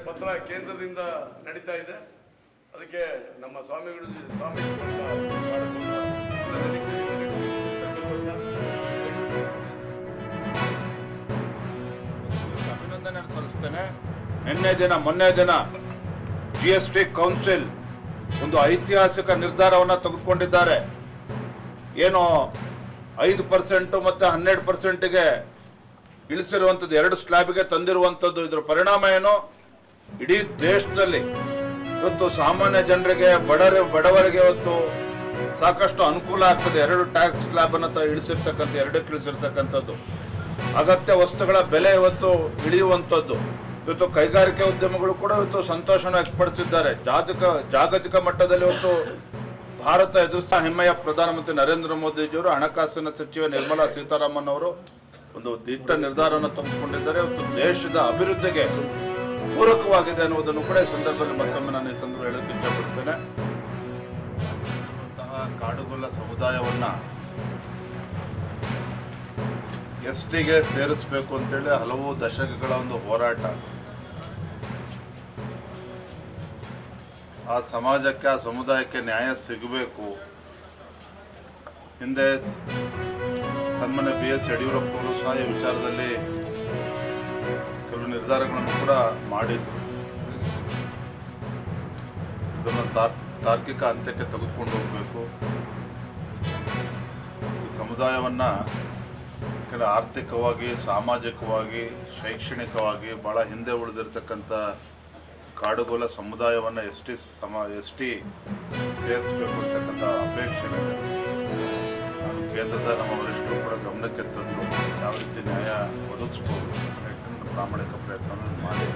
ಪತ್ರ ಕೇಂದ್ರದಿಂದ ನಡೀತಾ ಇದೆ. ಅದಕ್ಕೆ ನಮ್ಮ ಸ್ವಾಮಿಗಳು ಅಭಿನಂದನೆ ಸಲ್ಲಿಸ್ತೇನೆ. ಮೊನ್ನೆ ದಿನ GST ಕೌನ್ಸಿಲ್ ಒಂದು ಐತಿಹಾಸಿಕ ನಿರ್ಧಾರವನ್ನು ತೆಗೆದುಕೊಂಡಿದ್ದಾರೆ. ಏನು 5% ಮತ್ತು 12%ಗೆ ಇಳಿಸಿರುವಂಥದ್ದು, 2 ಸ್ಲ್ಯಾಬ್ಗೆ ತಂದಿರುವಂಥದ್ದು. ಇದರ ಪರಿಣಾಮ ಏನು? ಇಡೀ ದೇಶದಲ್ಲಿ ಇವತ್ತು ಸಾಮಾನ್ಯ ಜನರಿಗೆ, ಬಡವರಿಗೆ ಇವತ್ತು ಸಾಕಷ್ಟು ಅನುಕೂಲ ಆಗ್ತದೆ. 2 ಟ್ಯಾಕ್ಸ್ ಸ್ಲ್ಯಾಬ್ ಅನ್ನು ಇಳಿಸಿರ್ತಕ್ಕಂಥ, 2ಕ್ಕೆ ಇಳಿಸಿರ್ತಕ್ಕಂಥದ್ದು. ಅಗತ್ಯ ವಸ್ತುಗಳ ಬೆಲೆ ಇವತ್ತು ಇಳಿಯುವಂಥದ್ದು. ಇವತ್ತು ಕೈಗಾರಿಕೆ ಉದ್ಯಮಗಳು ಕೂಡ ಇವತ್ತು ಸಂತೋಷವನ್ನು ವ್ಯಕ್ತಪಡಿಸಿದ್ದಾರೆ. ಜಾಗತಿಕ ಮಟ್ಟದಲ್ಲಿ ಇವತ್ತು ಭಾರತ ಎದುರಿಸ್ತಾ ಹೆಮ್ಮೆಯ ಪ್ರಧಾನಮಂತ್ರಿ ನರೇಂದ್ರ ಮೋದಿಜಿಯವರು, ಹಣಕಾಸಿನ ಸಚಿವೆ ನಿರ್ಮಲಾ ಸೀತಾರಾಮನ್ ಅವರು ಒಂದು ದಿಟ್ಟ ನಿರ್ಧಾರವನ್ನು ತೆಗೆದುಕೊಂಡಿದ್ದಾರೆ. ಇವತ್ತು ದೇಶದ ಅಭಿವೃದ್ಧಿಗೆ ಪೂರಕವಾಗಿದೆ ಅನ್ನುವುದನ್ನು ಕೂಡ ಈ ಸಂದರ್ಭದಲ್ಲಿ ಮತ್ತೊಮ್ಮೆ ನಾನು ಈ ಸಂದರ್ಭ ಹೇಳಕ್ಕೆ ಇಷ್ಟಪಡ್ತೇನೆ. ಕಾಡುಗೊಲ್ಲ ಸಮುದಾಯವನ್ನ STಗೆ ಸೇರಿಸಬೇಕು ಅಂತೇಳಿ ಹಲವು ದಶಕಗಳ ಒಂದು ಹೋರಾಟ. ಆ ಸಮಾಜಕ್ಕೆ, ಆ ಸಮುದಾಯಕ್ಕೆ ನ್ಯಾಯ ಸಿಗಬೇಕು. ಹಿಂದೆ ಸನ್ಮಾನ್ಯ BS ಯಡಿಯೂರಪ್ಪ ಅವರು ಸಹ ಈ ವಿಚಾರದಲ್ಲಿ ಕೆಲವು ನಿರ್ಧಾರಗಳನ್ನು ಕೂಡ ಮಾಡಿದ್ರು. ಇದನ್ನು ತಾರ್ಕಿಕ ಅಂತ್ಯಕ್ಕೆ ತೆಗೆದುಕೊಂಡು ಹೋಗಬೇಕು. ಈ ಸಮುದಾಯವನ್ನ ಕೆಲ ಆರ್ಥಿಕವಾಗಿ, ಸಾಮಾಜಿಕವಾಗಿ, ಶೈಕ್ಷಣಿಕವಾಗಿ ಬಹಳ ಹಿಂದೆ ಉಳಿದಿರ್ತಕ್ಕಂಥ ಕಾಡುಗೊಲ್ಲ ಸಮುದಾಯವನ್ನು ST ಸೇರಿಸಬೇಕು ಅಂತಕ್ಕಂಥ ಅಪೇಕ್ಷೆ ಇದೆ. ನಾನು ಕೇಂದ್ರದ ನಮ್ಮ ವರಿಷ್ಠರು ಕೂಡ ಗಮನಕ್ಕೆ ತಂದು ಯಾವ ರೀತಿ ನ್ಯಾಯ ಒದಗಿಸ್ಬೋದು ಪ್ರಾಮಾಣಿಕ ಪ್ರಯತ್ನ ಮಾಡಿ